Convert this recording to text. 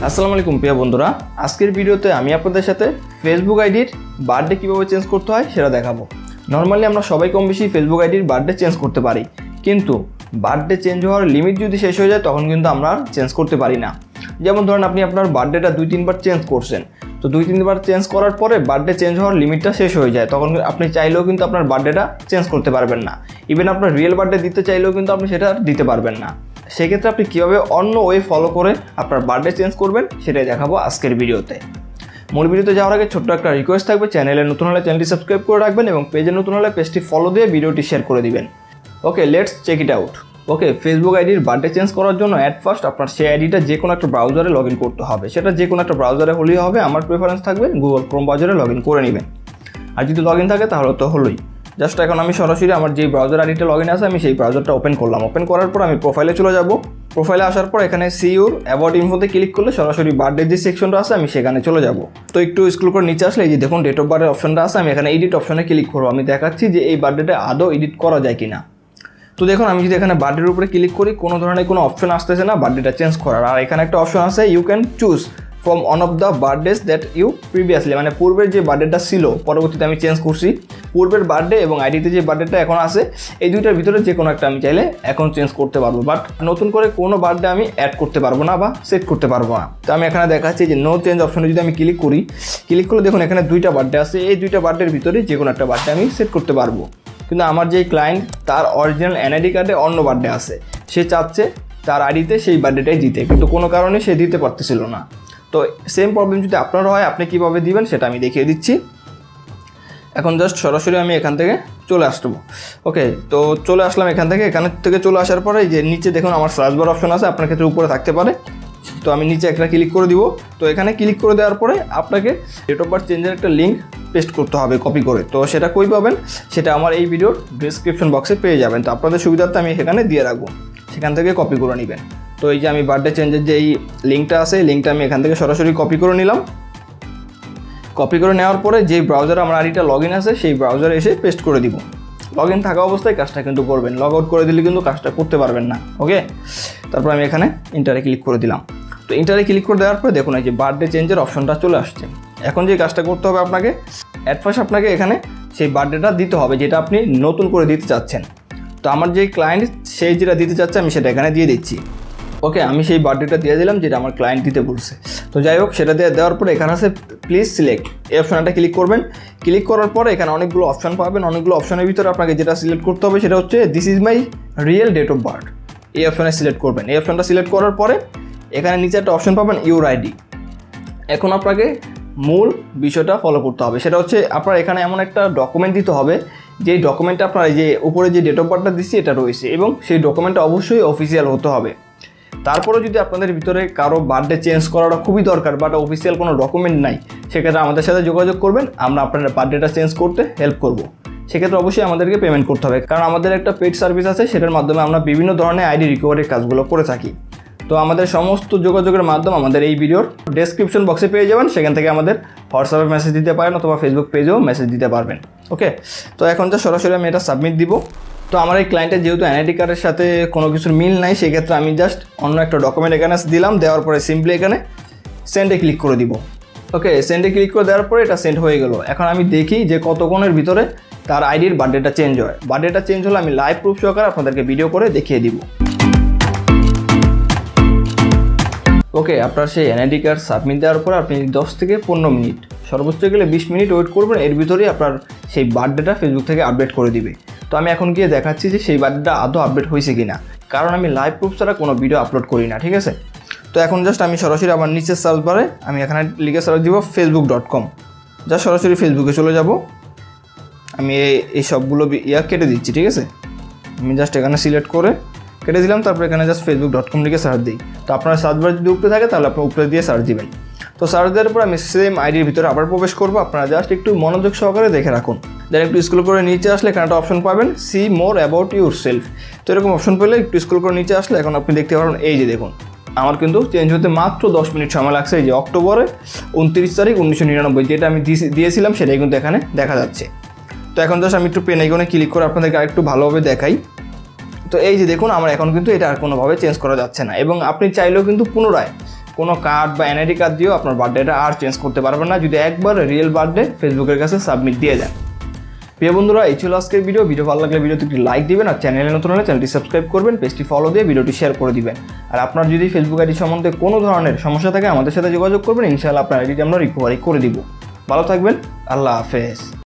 আসসালামু আলাইকুম প্রিয় বন্ধুরা, আজকের ভিডিওতে আমি আপনাদের সাথে ফেসবুক আইডির বার্থডে কীভাবে চেঞ্জ করতে হয় সেটা দেখাবো। নর্মালি আমরা সবাই কম বেশি ফেসবুক আইডির বার্থডে চেঞ্জ করতে পারি, কিন্তু বার্থডে চেঞ্জ হওয়ার লিমিট যদি শেষ হয়ে যায় তখন কিন্তু আমরা চেঞ্জ করতে পারি না। যেমন ধরেন আপনি আপনার বার্থডেটা 2-3 বার চেঞ্জ করছেন, তো 2-3 বার চেঞ্জ করার পরে বার্থডে চেঞ্জ হওয়ার লিমিটটা শেষ হয়ে যায়, তখন আপনি চাইলেও কিন্তু আপনার বার্থডেটা চেঞ্জ করতে পারবেন না। ইভেন আপনার রিয়েল বার্থডে দিতে চাইলেও কিন্তু আপনি সেটা দিতে পারবেন না। সেক্ষেত্রে আপনি কীভাবে অন্য ওয়ে ফলো করে আপনার বার্থডে চেঞ্জ করবেন সেটাই দেখাবো আজকের ভিডিওতে। মূল ভিডিওতে যাওয়ার আগে ছোট্ট একটা রিকোয়েস্ট থাকবে, চ্যানেলে নতুন হলে চ্যানেলটি সাবস্ক্রাইব করে রাখবেন এবং পেজে নতুন হলে পেজটি ফলো দিয়ে ভিডিওটি শেয়ার করে দিবেন। Okay, let's check it out. Okay, Facebook আইডির বার্থডে চেঞ্জ করার জন্য অ্যাট ফার্স্ট আপনার সেই আইডিটা যে কোনো একটা ব্রাউজারে লগ ইন করতে হবে। সেটা যে কোনো একটা ব্রাউজারে হলেই হবে, আমার প্রেফারেন্স থাকবে গুগল ক্রোম ব্রাউজারে লগ ইন করে নেবেন। আর যদি লগ ইন থাকে তাহলে তো হলোই। জাস্ট এখন আমি সরাসরি আমার যে ব্রাউজার আইডিটা লগ ইন আছে আমি সেই ব্রাউজারটা ওপেন করলাম। ওপেন করার পর আমি প্রোফাইলে চলে যাব। প্রোফাইলে আসার পর এখানে সি ইউর অ্যাবাউট ইনফোতে ক্লিক করলে সরাসরি বার্থডে যে সেকশনটা আছে আমি সেখানে চলে যাব। তো একটু স্ক্রল করে নিচে আসলে এই যে দেখুন ডেট অফ বার্থের অপশনটা আছে, আমি এখানে এডিট অপশনে ক্লিক করবো। আমি দেখাচ্ছি যে এই বার্থডেটা আদৌ এডিট করা যায় কিনা। তো দেখুন আমি যদি এখানে বার্থডের উপরে ক্লিক করি কোনো ধরনের কোনো অপশন আসতেছে না বার্থডেটা চেঞ্জ করার। আর এখানে একটা অপশন আছে you can choose from one of the birthdays that you previously, মানে পূর্বের যে বার্থডেটা ছিল পরবর্তীতে আমি চেঞ্জ করছি, পূর্বের বার্থডে এবং আইডিতে যে বার্থডেটা এখন আছে এই দুইটার ভিতরে যে কোনো একটা আমি চাইলে এখন চেঞ্জ করতে পারবো, বাট নতুন করে কোনো বার্থডে আমি অ্যাড করতে পারবো না বা সেট করতে পারবো না। তো আমি এখানে দেখাচ্ছি যে নো চেঞ্জ অপশনে যদি আমি ক্লিক করি, ক্লিক করলে দেখুন এখানে দুইটা বার্থডে আছে, এই দুইটা বার্থডের ভিতরে যে কোনো একটা বার্থডে আমি সেট করতে পারবো। কিন্তু আমার যেই ক্লায়েন্ট তার অরিজিনাল এনআইডি কার্ডে অন্য বার্থডে আছে, সে চাচ্ছে তার আইডিতে সেই বার্থডেটাই দিতে, কিন্তু কোনো কারণে সে দিতে পারতেছিল না। তো সেম প্রবলেম যদি আপনার হয় আপনি কীভাবে দিবেন সেটা আমি দেখিয়ে দিচ্ছি। এখন জাস্ট সরাসরি আমি এখান থেকে চলে আসবো। ওকে, তো চলে আসলাম এখান থেকে চলে আসার পরে যে নিচে দেখুন আমার সার্চ বার অপশন আছে, আপনার ক্ষেত্রে উপরে থাকতে পারে। তো আমি নিচে একটা ক্লিক করে দিব। তো এখানে ক্লিক করে দেওয়ার পরে আপনাকে ডেট অফ বার্থ চেঞ্জের একটা লিঙ্ক পেস্ট করতে হবে কপি করে। তো সেটা কই পাবেন সেটা আমার এই ভিডিওর ডেসক্রিপশন বক্সে পেয়ে যাবেন। তো আপনাদের সুবিধার্থে আমি এখানে দিয়ে রাখবো, সেখান থেকে কপি করে নেবেন। তো এই যে আমি বার্থডে চেঞ্জের যে এই লিঙ্কটা আছে এই লিঙ্কটা আমি এখান থেকে সরাসরি কপি করে নিলাম। কপি করে নেওয়ার পরে যেই ব্রাউজারে আমার আইডিটা লগ ইন আছে সেই ব্রাউজারে এসে পেস্ট করে দিব। লগ ইন থাকা অবস্থায় কাজটা কিন্তু করবেন, লগ আউট করে দিলে কিন্তু কাজটা করতে পারবেন না। ওকে, তারপর আমি এখানে ইন্টারে ক্লিক করে দিলাম। তো ইন্টারে ক্লিক করে দেওয়ার পরে দেখুন এই যে বার্থডে চেঞ্জের অপশনটা চলে আসছে। এখন যে কাজটা করতে হবে আপনাকে অ্যাট ফার্স্ট আপনাকে এখানে সেই বার্থডেটা দিতে হবে যেটা আপনি নতুন করে দিতে চাচ্ছেন। তো আমার যে ক্লায়েন্ট সেই যেটা দিতে চাচ্ছে আমি সেটা এখানে দিয়ে দিচ্ছি। ওকে, আমি সেই বার্থডেটা দিয়ে দিলাম যেটা আমার ক্লায়েন্ট দিতে বলছে। তো যাই হোক, সেটা দেওয়ার পরে এখানে আছে প্লিজ সিলেক্ট, এই অপশনটা ক্লিক করবেন। ক্লিক করার পরে এখানে অনেকগুলো অপশন পাবেন, অনেকগুলো অপশনের ভিতরে আপনাকে যেটা সিলেক্ট করতে হবে সেটা হচ্ছে this is my real date of birth, এই অপশনে সিলেক্ট করবেন। এই অপশনটা সিলেক্ট করার পরে এখানে নিচে একটা অপশন পাবেন ইউর আইডি। এখন আপনাকে মূল বিষয়টা ফলো করতে হবে, সেটা হচ্ছে আপনার এখানে এমন একটা ডকুমেন্ট দিতে হবে যেই ডকুমেন্টটা আপনার এই যে উপরে যে ডেট অফ বার্থটা দিচ্ছি এটা রয়েছে এবং সেই ডকুমেন্টটা অবশ্যই অফিসিয়াল হতে হবে। তারপরে যদি আপনাদের ভিতরে কারো বার্থডে চেঞ্জ করাটা খুবই দরকার বাট অফিসিয়াল কোনো ডকুমেন্ট নাই, সেক্ষেত্রে আমাদের সাথে যোগাযোগ করবেন, আমরা আপনার বার্থডেটা চেঞ্জ করতে হেল্প করব। সেক্ষেত্রে অবশ্যই আমাদেরকে পেমেন্ট করতে হবে, কারণ আমাদের একটা পেড সার্ভিস আছে, সেটার মাধ্যমে আমরা বিভিন্ন ধরনের আইডি রিকভারির কাজগুলো করে থাকি। তো আমাদের সমস্ত যোগাযোগের মাধ্যম আমাদের এই ভিডিওর ডেসক্রিপশন বক্সে পেয়ে যাবেন, সেখান থেকে আমাদের হোয়াটসঅ্যাপে মেসেজ দিতে পারেন অথবা ফেসবুক পেজেও মেসেজ দিতে পারবেন। ওকে, তো এখন যা সরাসরি আমি এটা সাবমিট দিব। তো আমার এই ক্লায়েন্টের যেহেতু এনআইডি কার্ডের সাথে কোনো কিছুর মিল নাই, সেক্ষেত্রে আমি জাস্ট অন্য একটা ডকুমেন্ট এখানে দিলাম, দেওয়ার পরে সিম্পলি এখানে সেন্ডে ক্লিক করে দিব। ওকে, সেন্ডে ক্লিক করে দেওয়ার পরে এটা সেন্ড হয়ে গেল। এখন আমি দেখি যে কতক্ষণের ভিতরে তার আইডির বার্থডেটা চেঞ্জ হয়। বার্থডেটা চেঞ্জ হলে আমি লাইভ প্রুফ সহকারে আপনাদেরকে ভিডিও করে দেখিয়ে দিব। ওকে, আপনার সেই এনআইডি কার্ড সাবমিট দেওয়ার পর আপনি 10 থেকে 15 মিনিট, সর্বোচ্চ গেলে 20 মিনিট ওয়েট করবেন। এর ভিতরেই আপনার সেই বার্থডেটা ফেসবুক থেকে আপডেট করে দিবে। তো আমি এখন গিয়ে দেখাচ্ছি যে সেই বার্থডেটা আদৌ আপডেট হয়েছে কিনা, কারণ আমি লাইভ প্রুফ ছাড়া কোনো ভিডিও আপলোড করি না, ঠিক আছে। তো এখন জাস্ট আমি সরাসরি আমার নিচের সার্চ বারে আমি এখানে লিখে সার্চ দিব facebook.com, জাস্ট সরাসরি ফেসবুকে চলে যাব। আমি এই সবগুলো কেটে দিচ্ছি, ঠিক আছে। আমি জাস্ট এখানে সিলেক্ট করে কেটে দিলাম, তারপর এখানে জাস্ট facebook.com লিখে সার্চ দিই। তো আপনার সার্চ বার যদি উপরে থাকে তাহলে আপনার উপরে দিয়ে সার্চ দিবেন। তো সার্চ দেওয়ার পর আমি সেম আইডির ভিতরে আবার প্রবেশ করবো। আপনারা জাস্ট একটু মনোযোগ সহকারে দেখে রাখুন। দেন একটু স্ক্রল করে নিচে আসলে এখানে একটা অপশন পাবেন see more about your self. তো এরকম অপশন পেলে একটু স্ক্রল করে নিচে আসলে এখন আপনি দেখতে পারেন এই যে দেখুন আমার কিন্তু চেঞ্জ হতে মাত্র 10 মিনিট সময় লাগছে। এই যে অক্টোবরে 29 তারিখ 1999 যেটা আমি দিয়েছিলাম সেটাই কিন্তু এখানে দেখা যাচ্ছে। তো এখন জাস্ট আমি একটু পেন আইকনে ক্লিক করে আপনাদেরকে আরেকটু ভালোভাবে দেখাই। তো এই যে দেখুন আমার এখন কিন্তু এটা আর কোনোভাবে চেঞ্জ করা যাচ্ছে না, এবং আপনি চাইলেও কিন্তু পুনরায় কোনো কার্ড বা এনআইডি কার্ড দিয়েও আপনার বার্থডেটা আর চেঞ্জ করতে পারবেন না যদি একবার রিয়েল বার্থডে ফেসবুকের কাছে সাবমিট দিয়ে দেন। প্রিয় বন্ধুরা, এই ছিল আজকের ভিডিও ভালো লাগলে ভিডিওতে একটি লাইক দিবেন, আর চ্যানেলে নতুন হলে চ্যানেলটি সাবস্ক্রাইব করবেন, পেজটি ফলো দিয়ে ভিডিওটি শেয়ার করে দিবেন। আর আপনার যদি ফেসবুক আইডি সম্বন্ধে কোনো ধরনের সমস্যা থাকে আমাদের সাথে যোগাযোগ করবেন, ইনশাআল্লাহ আপনার আইডিটি আমরা রিকভারি করে দিব। ভালো থাকবেন, আল্লাহ হাফেজ।